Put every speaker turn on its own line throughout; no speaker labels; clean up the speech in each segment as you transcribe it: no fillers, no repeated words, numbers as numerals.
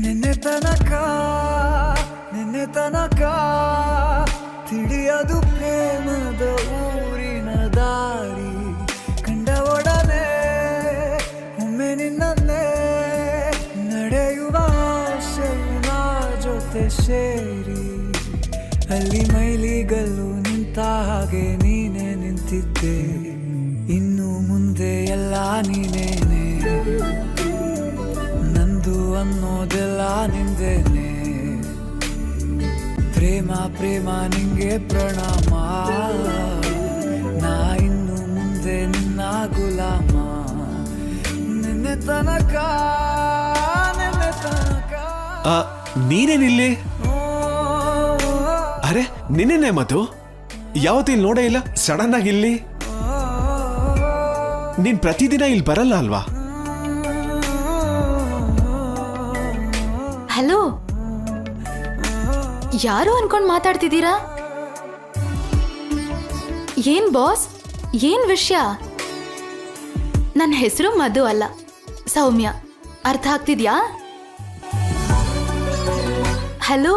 ನಿನ್ನೆ ತನಕ ತಿಳಿಯದು ಪ್ರೇಮದ ಊರಿನ ದಾರಿ ಕಂಡ ಒಡನೆ ಒಮ್ಮೆ ನಿನ್ನೇ ನಡೆಯುವ ಆಸೆಯ ಜೊತೆ ಸೇರಿ ಅಲ್ಲಿ ಮೈಲಿಗಲ್ಲು ನಿಂತ ಹಾಗೆ ನೀನೆ ನಿಂತಿದ್ದೆ ಇನ್ನು ಮುಂದೆ ಎಲ್ಲ ನೀನೇನೆ ನಂದು ಅನ್ನೋದೆಲ್ಲ ನಿಂದೇನೆ ಪ್ರೇಮ ಪ್ರೇಮ ನಿಂಗೆ ಪ್ರಣಾಮ ನಾ ಇನ್ನು ಮುಂದೆ ನಿನ್ನ ಗುಲಾಮ ನಿನ್ನೆ ತನಕ
ನೀನೇನಿಲ್ಲಿ? ಅರೆ ನಿನ್ನೆ ಮಧು ಯಾವತ್ತಿಲ್ಲಿ ನೋಡೇ ಇಲ್ಲ, ಸಡನ್ ಆಗಿ ಇಲ್ಲಿ. ನೀನ್ ಪ್ರತಿದಿನ ಇಲ್ಲಿ ಬರಲ್ಲ ಅಲ್ವಾ?
ಹಲೋ, ಯಾರು ಅನ್ಕೊಂಡ್ ಮಾತಾಡ್ತಿದ್ದೀರಾ? ಏನ್ ಬಾಸ್, ಏನ್ ವಿಷಯ? ನನ್ನ ಹೆಸರು ಮಧು ಅಲ್ಲ, ಸೌಮ್ಯ. ಅರ್ಥ ಆಗ್ತಿದ್ಯಾ? ಹಲೋ,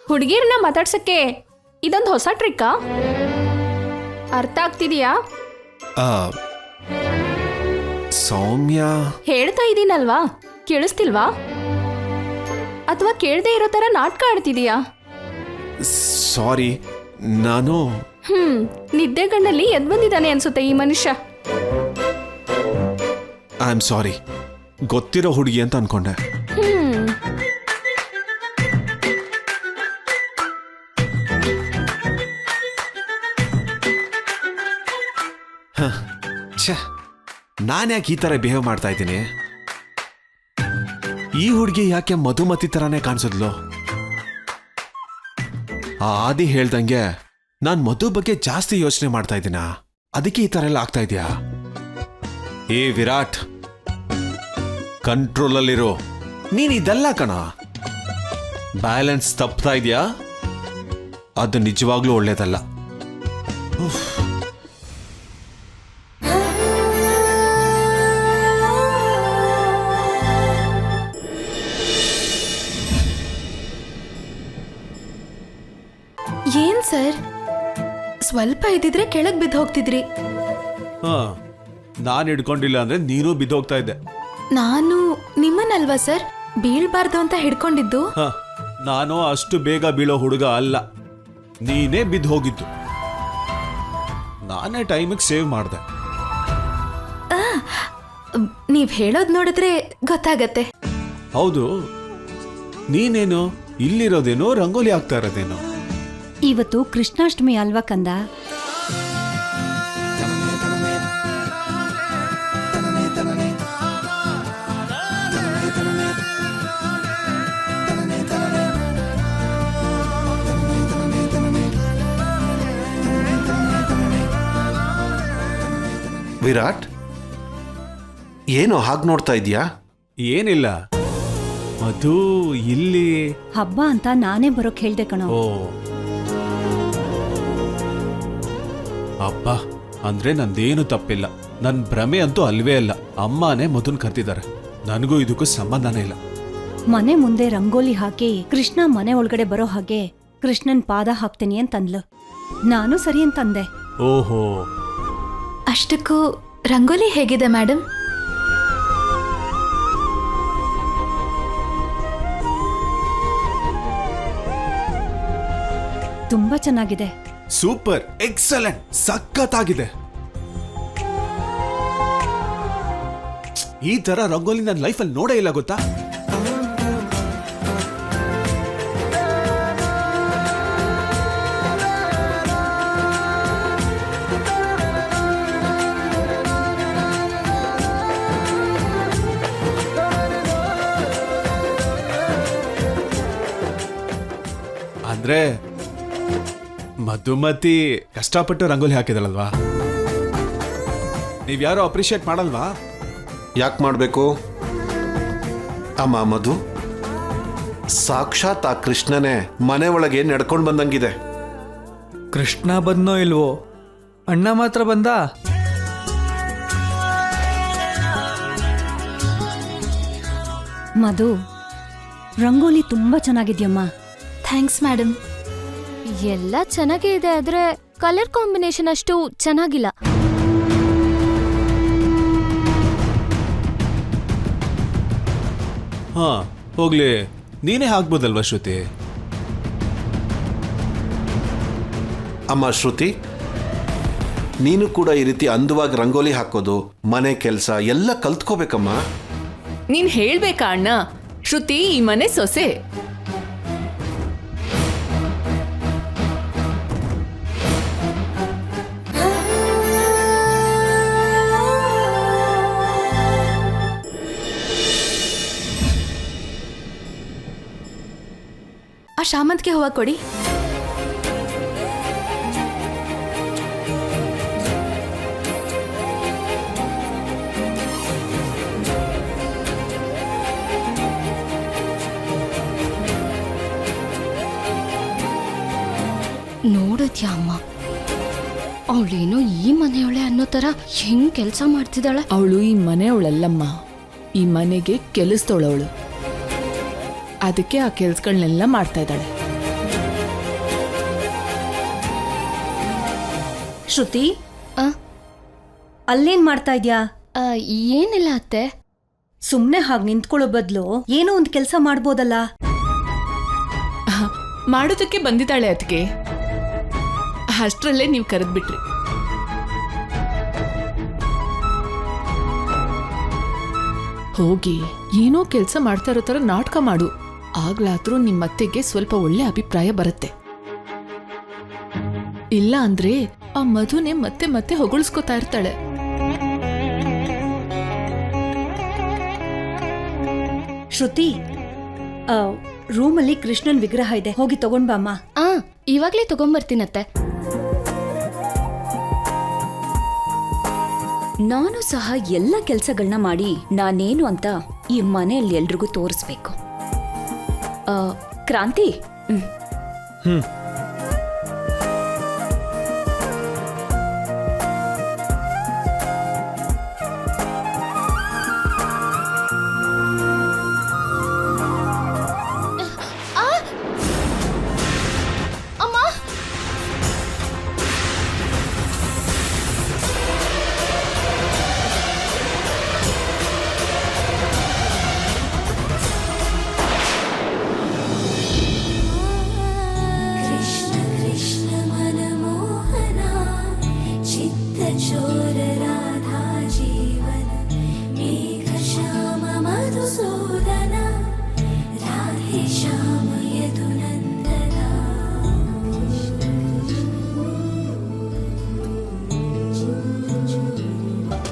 ಹುಡುಗಿರನ್ನ ಮಾತಾಡ್ಸಕ್ಕೆ ಇದೊಂದು ಹೊಸ ಟ್ರಿಕ್ಕಾ? ಅರ್ಥ ಆಗ್ತಿದೆಯಾ?
ಸೌಮ್ಯ,
ಹೇಳ್ತಾ ಇದ್ದೀನಲ್ವಾ, ಕೇಳಿಸ್ತಿಲ್ವಾ? ಅಥವಾ ಕೇಳದೆ ಇರೋ ತರ ನಾಟಕ ಆಡ್ತಿದೀಯಾ?
ಸಾರಿ, ನಾನು
ನಿದ್ದೆಗಣ್ಣಲ್ಲಿ ಎದ್ ಬಂದಿದ್ದಾನೆ ಅನ್ಸುತ್ತೆ ಈ ಮನುಷ್ಯ.
ಐ ಆಮ್ ಸಾರಿ, ಗೊತ್ತಿರೋ ಹುಡುಗಿ ಅಂತ ಅನ್ಕೊಂಡೆ. ನಾನು ಯಾಕೆ ಈ ತರ ಬಿಹೇವ್ ಮಾಡ್ತಾ ಇದ್ದೀನಿ? ಈ ಹುಡುಗಿ ಯಾಕೆ ಮಧುಮತಿ ತರಾನೇ ಕಾಣಿಸಿದ್ಲು? ಆ ಆದಿ ಹೇಳ್ದಂಗೆ ನಾನ್ ಮಧು ಬಗ್ಗೆ ಜಾಸ್ತಿ ಯೋಚನೆ ಮಾಡ್ತಾ ಇದ್ದೀನ, ಅದಕ್ಕೆ ಈ ತರ ಎಲ್ಲ ಆಗ್ತಾ ಇದೆಯಾ? ಏ ವಿರಾಟ್, ಕಂಟ್ರೋಲ್ ಅಲ್ಲಿರೋ. ನೀನ್ ಇದೆಲ್ಲ ಕಣ, ಬ್ಯಾಲೆನ್ಸ್ ತಪ್ತಾ ಇದೆಯಾ? ಅದು ನಿಜವಾಗ್ಲೂ ಒಳ್ಳೇದಲ್ಲ.
ಏನ್ ಸರ್, ಸ್ವಲ್ಪ ಇದ್ದಿದ್ರೆ ಕೆಳಗ್ ಬಿದ್ದು ಹೋಗ್ತಿದ್ರಿ.
ನಾನು ಹಿಡ್ಕೊಂಡಿಲ್ಲ ಅಂದ್ರೆ ನೀನು ಬಿದ್ದೋಗ್ತಾ ಇದ್ದೆ.
ನಾನು ನಿಮ್ಮನ್ನಲ್ವಾ ಸರ್ ಬೀಳ್ಬಾರ್ದು ಅಂತ ಹಿಡ್ಕೊಂಡಿದ್ದು?
ನಾನು ಅಷ್ಟು ಬೇಗ ಬೀಳೋ ಹುಡುಗ ಅಲ್ಲ, ನೀನೇ ಬಿದ್ದು ಹೋಗಿದ್ದು. ನಾನೇ ಟೈಮಿಗೆ ಸೇವ್ ಮಾಡಿದೆ.
ನೀವ್ ಹೇಳೋದ್ ನೋಡಿದ್ರೆ ಗೊತ್ತಾಗತ್ತೆ.
ಹೌದು, ನೀನೇನು ಇಲ್ಲಿರೋದೇನೋ ರಂಗೋಲಿ ಆಗ್ತಾ ಇರೋದೇನೋ?
ಇವತ್ತು ಕೃಷ್ಣಾಷ್ಟಮಿ ಅಲ್ವಾ ಕಂದ?
ವಿರಾಟ್, ಏನು ಹಾಗೆ ನೋಡ್ತಾ ಇದೀಯಾ?
ಏನಿಲ್ಲ ಮಧು, ಇಲ್ಲಿ
ಹಬ್ಬ ಅಂತ ನಾನೇ ಬರೋಕ್ ಹೇಳ್ದೆ ಕಣೋ.
ಓ ಅಬ್ಬಾ, ಅಂದ್ರೆ ನಂದೇನು ತಪ್ಪಿಲ್ಲ. ನನ್ ಭ್ರಮೆ ಅಂತೂ ಅಲ್ವೇ ಅಲ್ಲ. ಅಮ್ಮನೇ ಮಧುನ್ ಕರ್ತಿದ್ದಾರೆ, ನನಗೂ ಇದಕ್ಕೂ ಸಂಬಂಧನೇ ಇಲ್ಲ.
ಮನೆ ಮುಂದೆ ರಂಗೋಲಿ ಹಾಕಿ ಕೃಷ್ಣ ಮನೆ ಒಳಗಡೆ ಬರೋ ಹಾಗೆ ಕೃಷ್ಣನ್ ಪಾದ ಹಾಕ್ತೀನಿ ಅಂತಂದ್ಲು. ನಾನು ಸರಿ ಅಂತಂದೆ.
ಓಹೋ,
ಅಷ್ಟಕ್ಕೂ ರಂಗೋಲಿ ಹೇಗಿದೆ ಮೇಡಮ್?
ತುಂಬಾ ಚೆನ್ನಾಗಿದೆ.
ಸೂಪರ್, ಎಕ್ಸಲೆಂಟ್, ಸಖತ್ತಾಗಿದೆ. ಈ ತರ ರಂಗೋಲಿ ನನ್ನ ಲೈಫಲ್ಲಿ ನೋಡೇ ಇಲ್ಲ ಗೊತ್ತಾ? ಅಂದ್ರೆ ಮಧುಮತಿ ಕಷ್ಟಪಟ್ಟು ರಂಗೋಲಿ ಹಾಕಿದಳಲ್ವಾ? ನೀವ್ಯಾರು ಅಪ್ರಿಶಿಯೇಟ್ ಮಾಡಲ್ವಾ?
ಯಾಕೆ ಮಾಡಬೇಕು? ಅಮ್ಮ ಮಧು, ಸಾಕ್ಷಾತ್ ಆ ಕೃಷ್ಣನೇ ಮನೆ ಒಳಗೆ ನಡ್ಕೊಂಡು ಬಂದಂಗಿದೆ.
ಕೃಷ್ಣ ಬಂದನೋ ಇಲ್ವೋ, ಅಣ್ಣ ಮಾತ್ರ ಬಂದ.
ಮಧು, ರಂಗೋಲಿ ತುಂಬಾ ಚೆನ್ನಾಗಿದ್ಯಮ್ಮ.
Thanks madam.
ಎಲ್ಲ ಚೆನ್ನಾಗೇ ಇದೆ, ಆದ್ರೆ ಕಲರ್ ಕಾಂಬಿನೇಷನ್ ಅಷ್ಟು ಚೆನ್ನಾಗಿಲ್ಲ.
ಹಾ ಹೋಗ್ಲಿ, ನೀನೇ ಹಾಕ್ಬೋದಲ್ವಾ ಶ್ರುತಿ?
ಅಮ್ಮ ಶ್ರುತಿ, ನೀನು ಕೂಡ ಈ ರೀತಿ ಅಂದವಾಗಿ ರಂಗೋಲಿ ಹಾಕೋದು, ಮನೆ ಕೆಲಸ ಎಲ್ಲ ಕಲ್ತ್ಕೋಬೇಕಮ್ಮ.
ನೀನ್ ಹೇಳ್ಬೇಕಾ ಅಣ್ಣ? ಶ್ರುತಿ ಈ ಮನೆ ಸೊಸೆ.
ಆ ಶಾಮಂತಿಗೆ ಹೂವ ಕೊಡಿ.
ನೋಡಿದ್ಯಾ ಅಮ್ಮ, ಅವಳೇನೋ ಈ ಮನೆಯವಳೆ ಅನ್ನೋ ತರ ಹೆಂಗ್ ಕೆಲಸ ಮಾಡ್ತಿದ್ದಾಳೆ.
ಅವಳು ಈ ಮನೆಯವಳಲ್ಲಮ್ಮ, ಈ ಮನೆಗೆ ಕೆಲಸದವಳವಳು. ಅದಕ್ಕೆ ಆ ಕೆಲ್ಸಗಳನ್ನೆಲ್ಲ ಮಾಡ್ತಾ ಇದ್ದಾಳೆ.
ಶ್ರುತಿ,
ಆ,
ಅಲ್ಲೇನ್ ಮಾಡ್ತಾ ಇದ್ಯಾ?
ಆ, ಏನಿಲ್ಲ ಅತ್ತೆ.
ಸುಮ್ನೆ ಹಾಗೆ ನಿಂತ್ಕೊಳ್ಳೋ ಬದಲು ಏನೋ ಒಂದು ಕೆಲಸ ಮಾಡ್ಬೋದಲ್ಲ.
ಮಾಡೋದಕ್ಕೆ ಬಂದಿದ್ದಾಳೆ ಅದಕ್ಕೆ. ಅಷ್ಟರಲ್ಲೇ ನೀವು ಕರೆದ್ಬಿಟ್ರಿ. ಹೋಗಿ ಏನೋ ಕೆಲಸ ಮಾಡ್ತಾ ಇರೋ ತರ ನಾಟಕ ಮಾಡು. ಆಗ್ಲಾದ್ರೂ ನಿಮ್ಮತ್ತೆಗೆ ಸ್ವಲ್ಪ ಒಳ್ಳೆ ಅಭಿಪ್ರಾಯ ಬರುತ್ತೆ. ಇಲ್ಲ ಅಂದ್ರೆ ಆ ಮಧುನೆ ಮತ್ತೆ ಮತ್ತೆ ಹೊಗಳಿಸ್ಕೊತಾ ಇರ್ತಾಳೆ.
ಶ್ರುತಿ, ರೂಮಲ್ಲಿ ಕೃಷ್ಣನ್ ವಿಗ್ರಹ ಇದೆ, ಹೋಗಿ ತಗೊಂಡ್ ಬಾಮ್ಮ.
ಆ, ಇವಾಗ್ಲೇ ತಗೊಂಬರ್ತೀನತ್ತೆ.
ನಾನು ಸಹ ಎಲ್ಲ ಕೆಲಸಗಳನ್ನ ಮಾಡಿ ನಾನೇನು ಅಂತ ಈ ಮನೆಯಲ್ಲಿ ಎಲ್ರಿಗೂ ತೋರಿಸ್ಬೇಕು. ಕ್ರಾಂತಿ,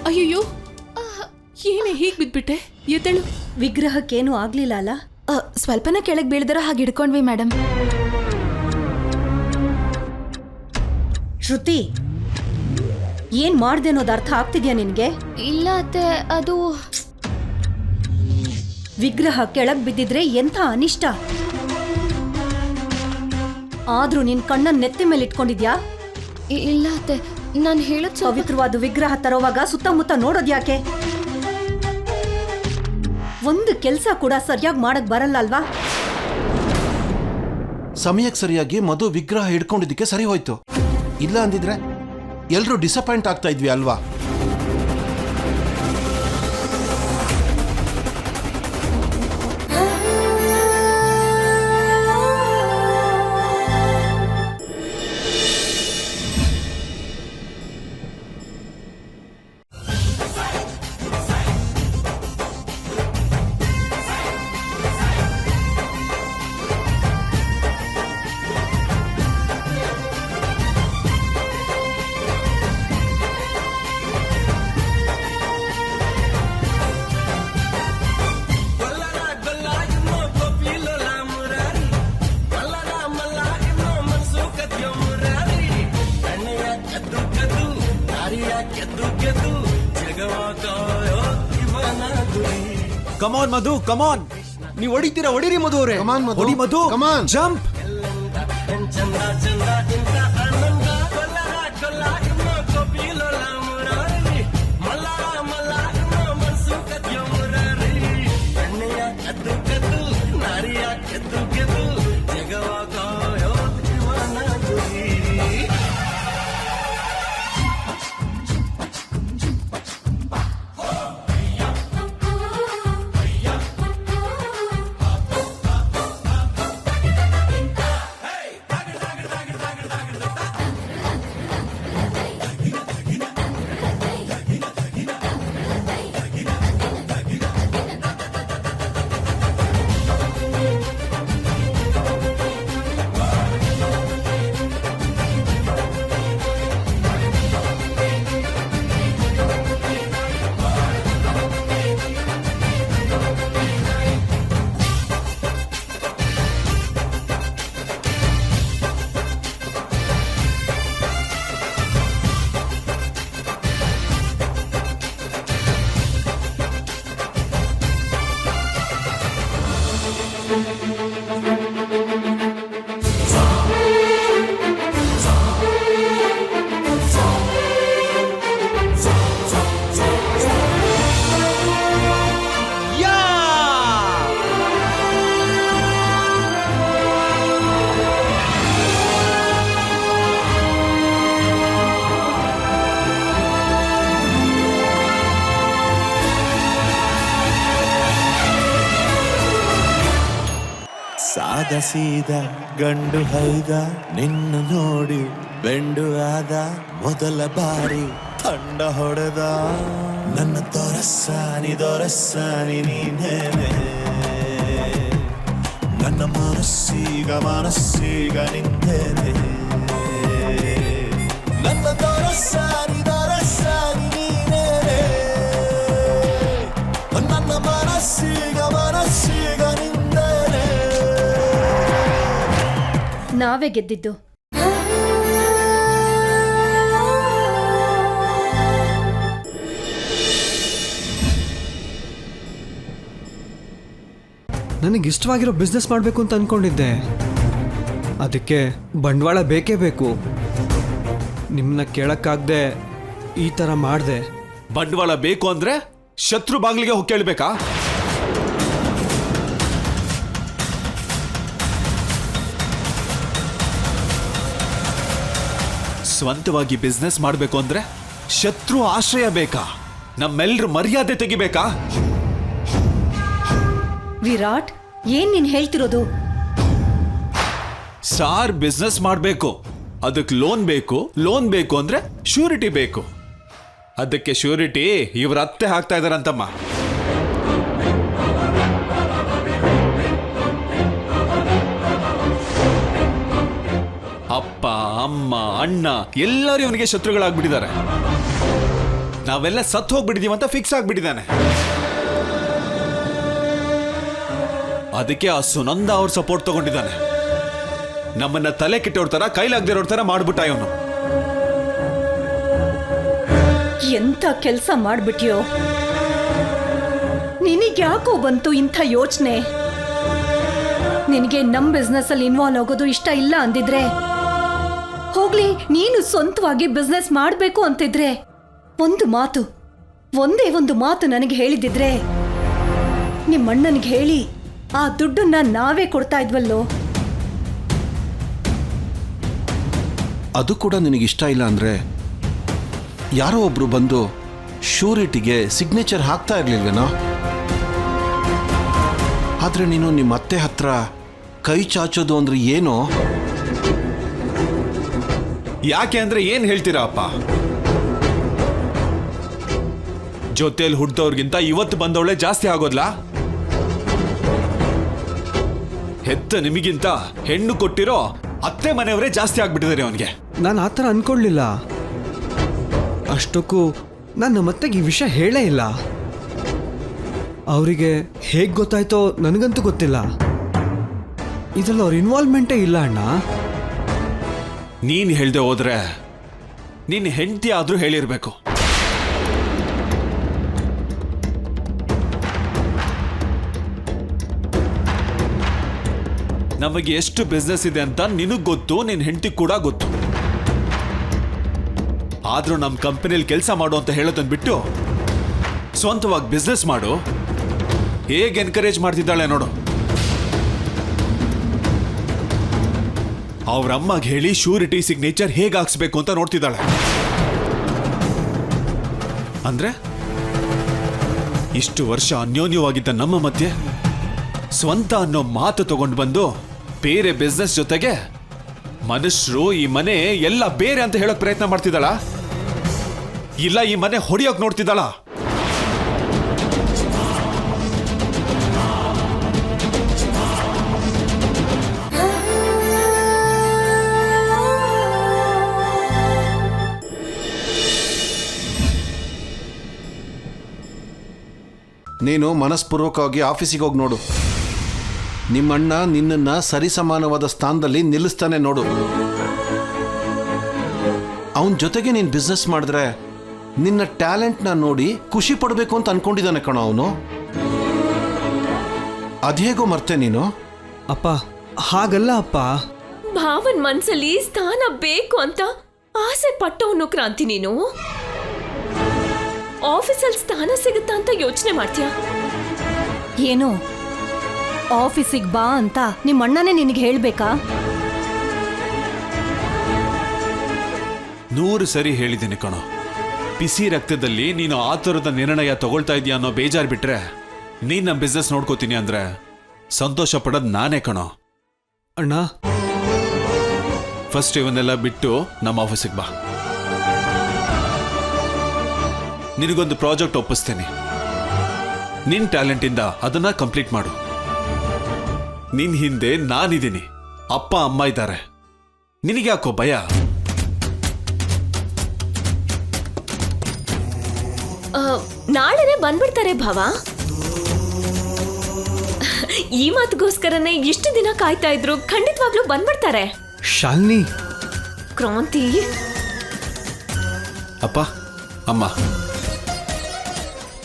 ಅಯ್ಯೋ, ಏನೇ ಹೀಗ್ ಬಿದ್ಬಿಟ್ಟೆ? ಎದ್ದೇಳು.
ವಿಗ್ರಹಕ್ಕೇನು ಆಗ್ಲಿಲ್ಲ ಅಲ್ಲ?
ಸ್ವಲ್ಪನ ಕೆಳಗೆ ಬೀಳ್ದಿರೋ ಹಾಗೆ ಹಿಡ್ಕೊಂಡ್ವಿ ಮೇಡಮ್.
ಶ್ರುತಿ, ಏನ್ ಮಾಡ್ದೆ ಅನ್ನೋದು ಅರ್ಥ ಆಗ್ತಿದ್ಯಾ ನಿನ್ಗೆ?
ಇಲ್ಲ ಅತ್ತೆ, ಅದು
ವಿಗ್ರಹ ಕೆಳಗ್ ಬಿದ್ದಿದ್ರೆ ಎಂಥ ಅನಿಷ್ಟ. ಆದ್ರೂ ನಿನ್ ಕಣ್ಣನ್ ನೆತ್ತಿ ಮೇಲೆ ಇಟ್ಕೊಂಡಿದ್ಯಾ?
ಇಲ್ಲ ಅತ್ತೆ, ನಾನು ಹೇಳೋದು
ಪವಿತ್ರವಾದ ವಿಗ್ರಹ ತರೋವಾಗ ಸುತ್ತಮುತ್ತ ನೋಡೋದ್ ಯಾಕೆ? ಒಂದು ಕೆಲ್ಸ ಕೂಡ ಸರಿಯಾಗಿ ಮಾಡಕ್ ಬರಲ್ಲ ಅಲ್ವಾ?
ಸಮಯಕ್ಕೆ ಸರಿಯಾಗಿ ಮಧು ವಿಗ್ರಹ ಹಿಡ್ಕೊಂಡಿದ್ದಕ್ಕೆ ಸರಿ ಹೋಯ್ತು. ಇಲ್ಲ ಅಂದಿದ್ರೆ ಎಲ್ರೂ ಡಿಸಪಾಯಿಂಟ್ ಆಗ್ತಾ ಇದ್ವಿ ಅಲ್ವಾ?
ಕಮಾನ್ ಮಧು ಕಮಾನ್, ನೀವು ಹೊಡಿತೀರಾ, ಹೊಡಿರಿ ಮಧು ಅವರೇ.
Come on, ಮಧು.
ಹೊಡಿ ಮಧು,
Come on.
ಜಂಪ್.
ಸಾದ ಸೀದ ಗಂಡು ಹೈದ ನಿನ್ನ ನೋಡಿ ಬೆಂಡು ಆದ ಮೊದಲ ಬಾರಿ ತಂಡ ಹೊಡೆದ ನನ್ನ ದೊರಸ್ಸಾನಿ ನೀನೇನೆ ನನ್ನ ಮನಸ್ಸೀಗ ನಿಂದೇನೆ ನನ್ನ ದೊರಸ್ಸಾನಿ ನೀನೇನೆ ನನ್ನ ಮನಸ್ಸೀಗ ನಿಂದೇನೆ.
ನಾವೇ ಗೆದ್ದಿದ್ದು.
ನನಗೆ ಇಷ್ಟವಾಗಿರೋ ಬಿಸ್ನೆಸ್ ಮಾಡಬೇಕು ಅಂತ ಅನ್ಕೊಂಡಿದ್ದೆ. ಅದಕ್ಕೆ ಬಂಡವಾಳ ಬೇಕೇ ಬೇಕು. ನಿಮ್ಮನ್ನ ಕೇಳಕ್ಕಾಗ್ದೆ ಈ ಥರ ಮಾಡಿದೆ.
ಬಂಡವಾಳ ಬೇಕು ಅಂದ್ರೆ ಶತ್ರು ಬಾಗಿಲಿಗೆ ಹೋಗಿ ಕೇಳ್ಬೇಕಾ? ಸ್ವಂತವಾಗಿ ಬಿಸ್ನೆಸ್ ಮಾಡಬೇಕು ಅಂದ್ರೆ ಶತ್ರು ಆಶ್ರಯ ಬೇಕಾ? ನಮ್ಮೆಲ್ಲರ ಮರ್ಯಾದೆ ತೆಗಿಬೇಕಾ?
ವಿರಾಟ್, ಏನ್ ನೀನ್ ಹೇಳ್ತಿರೋದು?
ಸಾರ್ ಬಿಸ್ನೆಸ್ ಮಾಡಬೇಕು, ಅದಕ್ಕೆ ಲೋನ್ ಬೇಕು ಅಂದ್ರೆ ಶ್ಯೂರಿಟಿ ಬೇಕು. ಅದಕ್ಕೆ ಶ್ಯೂರಿಟಿ ಇವ್ರ ಅತ್ತೆ ಹಾಕ್ತಾ ಇದಾರಂತಮ್ಮ. ಅಪ್ಪ ಅಮ್ಮ ಅಣ್ಣ ಎಲ್ಲರೂ ಇವನಿಗೆ ಶತ್ರುಗಳಾಗ್ಬಿಟ್ಟಿದ್ದಾರೆ. ನಾವೆಲ್ಲ ಸತ್ತು ಹೋಗ್ಬಿಟ್ಟಿದೀವಿ ಅಂತ ಫಿಕ್ಸ್ ಆಗ್ಬಿಟ್ಟಿದ್ದಾನೆ. ಅದಕ್ಕೆ ಆ ಸುನಂದ ಅವ್ರ ಸಪೋರ್ಟ್ ತಗೊಂಡಿದ್ದಾನೆ. ನಮ್ಮನ್ನ ತಲೆ ಕೆಟ್ಟೋರ್ ತರ ಕೈಲಾಗ್ದಿರೋರ್ ತರ ಮಾಡ್ಬಿಟ್ಟ ಇವನು.
ಎಂತ ಕೆಲ್ಸ ಮಾಡ್ಬಿಟ್ಯೋ? ನಿನಗ್ಯಾಕೋ ಬಂತು ಇಂಥ ಯೋಚನೆ? ನಿನಗೆ ನಮ್ ಬಿಸ್ನೆಸ್ ಅಲ್ಲಿ ಇನ್ವಾಲ್ವ್ ಆಗೋದು ಇಷ್ಟ ಇಲ್ಲ ಅಂದಿದ್ರೆ ಹೋಗ್ಲಿ, ನೀನು ಸ್ವಂತವಾಗಿ ಬಿಸ್ನೆಸ್ ಮಾಡ್ಬೇಕು ಅಂತಿದ್ರೆ ಒಂದೇ ಒಂದು ಮಾತು ನನಗೆ ಹೇಳಿದಿದ್ರೆ ನಿಮ್ಮಣ್ಣನಿಗೆ ಹೇಳಿ ಆ ದುಡ್ಡನ್ನ ನಾವೇ ಕೊಡ್ತಾ ಇದ್ವಲ್ಲೋ.
ಅದು ಕೂಡ ನಿನಗಿಷ್ಟ ಇಲ್ಲ ಅಂದ್ರೆ ಯಾರೋ ಒಬ್ರು ಬಂದು ಶ್ಯೂರಿಟಿಗೆ ಸಿಗ್ನೇಚರ್ ಹಾಕ್ತಾ ಇರ್ಲಿಲ್ವೇನೋ? ಆದ್ರೆ ನೀನು ನಿಮ್ಮ ಅತ್ತೆ ಹತ್ರ ಕೈ ಚಾಚೋದು ಅಂದ್ರೆ ಏನೋ?
ಯಾಕೆ ಅಂದ್ರೆ ಏನ್ ಹೇಳ್ತೀರಾ ಅಪ್ಪ? ಜೊತೆಲಿ ಹುಡ್ದವ್ರಿಗಿಂತ ಇವತ್ತು ಬಂದವಳೆ ಜಾಸ್ತಿ ಆಗೋದ್ಲಾ? ಹೆತ್ತ ನಿಮಗಿಂತ ಹೆಣ್ಣು ಕೊಟ್ಟಿರೋ ಅತ್ತೆ ಮನೆಯವರೇ ಜಾಸ್ತಿ ಆಗ್ಬಿಟ್ಟಿದ್ದಾರೆ ಅವನಿಗೆ.
ನಾನು ಆ ಥರ ಅನ್ಕೊಳ್ಳಿಲ್ಲ. ಅಷ್ಟಕ್ಕೂ ನಾನು ನಮ್ಮತ್ತೆಗೆ ಈ ವಿಷಯ ಹೇಳೇ ಇಲ್ಲ. ಅವರಿಗೆ ಹೇಗೆ ಗೊತ್ತಾಯ್ತೋ ನನಗಂತೂ ಗೊತ್ತಿಲ್ಲ. ಇದರಲ್ಲಿ ಅವ್ರ ಇನ್ವಾಲ್ವ್ಮೆಂಟೇ ಇಲ್ಲ ಅಣ್ಣ.
ನೀನ್ ಹೇಳ್ದೆ ಹೋದ್ರೆ ನಿನ್ನ ಹೆಂಡತಿ ಆದ್ರೂ ಹೇಳಿರ್ಬೇಕು. ನಮಗೆ ಎಷ್ಟು ಬಿಸ್ನೆಸ್ ಇದೆ ಅಂತ ನಿನಗ್ ಗೊತ್ತು, ನಿನ್ ಹೆಂಡತಿ ಕೂಡ ಗೊತ್ತು. ಆದ್ರೂ ನಮ್ಮ ಕಂಪನಿಯಲ್ಲಿ ಕೆಲಸ ಮಾಡು ಅಂತ ಹೇಳೋದನ್ನ ಬಿಟ್ಟು ಸ್ವಂತವಾಗಿ ಬಿಸ್ನೆಸ್ ಮಾಡು ಹೇಗೆ ಎನ್ಕರೇಜ್ ಮಾಡ್ತಿದ್ದಾಳೆ ನೋಡು. ಅವ್ರ ಅಮ್ಮಗೆ ಹೇಳಿ ಶ್ಯೂರಿಟಿ ಸಿಗ್ನೇಚರ್ ಹೇಗೆ ಹಾಕ್ಸ್ಬೇಕು ಅಂತ ನೋಡ್ತಿದ್ದಾಳೆ. ಅಂದ್ರೆ ಇಷ್ಟು ವರ್ಷ ಅನ್ಯೋನ್ಯವಾಗಿದ್ದ ನಮ್ಮ ಮಧ್ಯೆ ಸ್ವಂತ ಅನ್ನೋ ಮಾತು ತಗೊಂಡು ಬಂದು ಬೇರೆ ಬಿಸ್ನೆಸ್ ಜೊತೆಗೆ ಮನುಷ್ಯರು ಈ ಮನೆ ಎಲ್ಲ ಬೇರೆ ಅಂತ ಹೇಳೋಕ್ ಪ್ರಯತ್ನ ಮಾಡ್ತಿದ್ದಾಳ, ಇಲ್ಲ ಈ ಮನೆ ಹೊಡಿಯೋಕ್ ನೋಡ್ತಿದ್ದಾಳ?
ನೀನು ಮನಸ್ಪೂರ್ವಕವಾಗಿ ಆಫೀಸಿಗೆ ಹೋಗಿ ನೋಡು. ನಿಮ್ಮಣ್ಣ ನಿನ್ನನ್ನ ಸರಿಸಮಾನವಾದ ಸ್ಥಾನದಲ್ಲಿ ನಿಲ್ಲಿಸ್ತಾನೆ ನೋಡು. ಅವನ ಜೊತೆಗೆ ನೀನು ಬಿಸ್ನೆಸ್ ಮಾಡಿದ್ರೆ ನಿನ್ನ ಟ್ಯಾಲೆಂಟ್ನ ನೋಡಿ ಖುಷಿ ಪಡಬೇಕು ಅಂತ ಅನ್ಕೊಂಡಿದ್ದಾನೆ ಕಣೋ ಅವನು. ಅದೇಗೋ ಮರ್ತೆ ನೀನು?
ಅಪ್ಪ ಹಾಗಲ್ಲ ಅಪ್ಪ.
ಭಾವನ್ ಮನ್ಸಲ್ಲಿ ಸ್ಥಾನ ಬೇಕು ಅಂತ ಆಸೆ ಪಟ್ಟವನು ಕ್ರಾಂತಿ. ನೀನು ಆಫೀಸಲ್ಲಿ ಸ್ಥಾನ ಸಿಗುತ್ತಾ ಅಂತ ಯೋಚನೆ ಮಾಡ್ತೀಯ?
ಏನು ಆಫೀಸಿಗೆ ಬಾ ಅಂತ ನಿಮ್ಮ ಅಣ್ಣನೇ ನಿನಗೆ ಹೇಳ್ಬೇಕಾ?
100 ಸರಿ ಹೇಳಿದ್ದೀನಿ ಕಣೋ. ಬಿಸಿ ರಕ್ತದಲ್ಲಿ ನೀನು ಆ ಥರದ ನಿರ್ಣಯ ತಗೊಳ್ತಾ ಇದೀಯ ಅನ್ನೋ ಬೇಜಾರು ಬಿಟ್ರೆ ನೀನ್ ನಮ್ಮ ಬಿಸ್ನೆಸ್ ನೋಡ್ಕೋತೀನಿ ಅಂದ್ರೆ ಸಂತೋಷ ಪಡೋದು ನಾನೇ ಕಣೋ.
ಅಣ್ಣ,
ಫಸ್ಟ್ ಇವನ್ನೆಲ್ಲ ಬಿಟ್ಟು ನಮ್ಮ ಆಫೀಸಿಗೆ ಬಾ. ನಿನಗೊಂದು ಪ್ರಾಜೆಕ್ಟ್ ಒಪ್ಪಿಸ್ತೇನೆ. ನಿನ್ ಟ್ಯಾಲೆಂಟ್ ಇಂದ ಅದನ್ನ ಕಂಪ್ಲೀಟ್ ಮಾಡು. ನಿನ್ ಹಿಂದೆ ನಾನಿದ್ದೀನಿ, ಅಪ್ಪ ಅಮ್ಮ ಇದ್ದಾರೆ, ನಿನಗೆ ಯಾಕೋ ಭಯ?
ನಾಳೆನೆ ಬಂದ್ಬಿಡ್ತಾರೆ ಭಾವ. ಈ ಮಾತುಗೋಸ್ಕರನೇ ಇಷ್ಟು ದಿನ ಕಾಯ್ತಾ ಇದ್ರು. ಖಂಡಿತವಾಗ್ಲೂ ಬಂದ್ಬಿಡ್ತಾರೆ.
ಶಾಲಿನಿ,
ಕ್ರಾಂತಿ,
ಅಪ್ಪ ಅಮ್ಮ,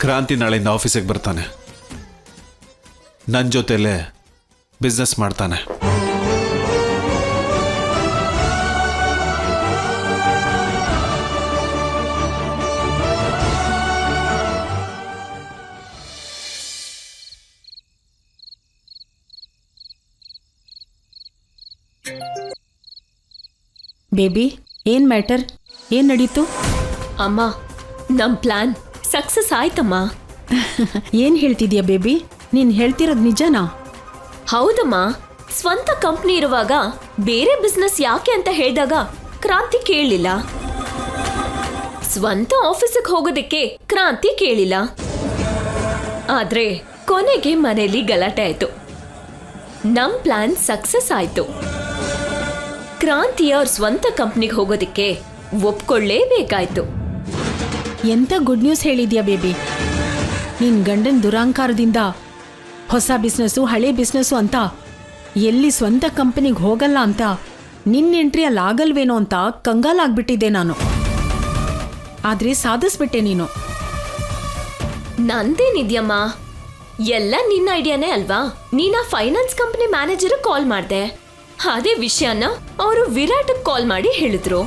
ಕ್ರಾಂತಿ ನಾಳೆಯಿಂದ ಆಫೀಸಿಗೆ ಬರ್ತಾನೆ. ನನ್ನ ಜೊತೆಲೇ ಬಿಸ್ನೆಸ್ ಮಾಡ್ತಾನೆ.
ಬೇಬಿ, ಏನ್ ಮ್ಯಾಟರ್? ಏನ್ ನಡೀತು?
ಅಮ್ಮ, ನಮ್ ಪ್ಲಾನ್ ಸಕ್ಸಸ್ ಆಯ್ತಮ್ಮ.
ಏನ್ ಹೇಳ್ತಿದ್ಯಾ ಬೇಬಿ? ನೀನ್ ಹೇಳ್ತಿರೋದ್ ನಿಜನಾ?
ಹೌದಮ್ಮ. ಸ್ವಂತ ಕಂಪ್ನಿ ಇರುವಾಗ ಬೇರೆ ಬಿಸ್ನೆಸ್ ಯಾಕೆ ಅಂತ ಹೇಳಿದಾಗ ಕ್ರಾಂತಿ ಕೇಳಲಿಲ್ಲ. ಸ್ವಂತ ಆಫೀಸಿಗೆ ಹೋಗೋದಕ್ಕೆ ಕ್ರಾಂತಿ ಕೇಳಿಲ್ಲ. ಆದ್ರೆ ಕೊನೆಗೆ ಮನೆಯಲ್ಲಿ ಗಲಾಟೆ ಆಯ್ತು. ನಮ್ ಪ್ಲಾನ್ ಸಕ್ಸಸ್ ಆಯ್ತು. ಕ್ರಾಂತಿ ಅವ್ರ ಸ್ವಂತ ಕಂಪ್ನಿಗೆ ಹೋಗೋದಕ್ಕೆ ಒಪ್ಕೊಳ್ಳೇಬೇಕಾಯ್ತು.
ಎಂತ ಗುಡ್ ನ್ಯೂಸ್ ಹೇಳಿದ್ಯಾ ಬೇಬಿ? ನಿನ್ ಗಂಡನ್ ದುರಾಂಕಾರದಿಂದ ಹೊಸ ಬಿಸ್ನೆಸ್ಸು ಹಳೆ ಬಿಸ್ನೆಸ್ಸು ಅಂತ ಎಲ್ಲಿ ಸ್ವಂತ ಕಂಪನಿಗೆ ಹೋಗಲ್ಲ ಅಂತ ನಿನ್ನ ಎಂಟ್ರಿ ಅಲ್ಲಿ ಆಗಲ್ವೇನೋ ಅಂತ ಕಂಗಾಲಾಗ್ಬಿಟ್ಟಿದ್ದೆ ನಾನು. ಆದ್ರೆ ಸಾಧಿಸ್ಬಿಟ್ಟೆ ನೀನು.
ನಂದೇನಿದ್ಯಮ್ಮ, ಎಲ್ಲ ನಿನ್ನ ಐಡಿಯಾನೇ ಅಲ್ವಾ? ನೀನ ಫೈನಾನ್ಸ್ ಕಂಪನಿ ಮ್ಯಾನೇಜರ್ ಕಾಲ್ ಮಾಡ್ದೆ. ಅದೇ ವಿಷಯನ ಅವರು ವಿರಾಟ್ ಕಾಲ್ ಮಾಡಿ ಹೇಳಿದ್ರು.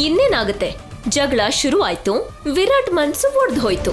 ಇನ್ನೇನಾಗುತ್ತೆ, ಜಗಳ ಶುರು ಆಯ್ತು. ವಿರಾಟ್ ಮನ್ಸು ಒಡ್ದು ಹೋಯ್ತು.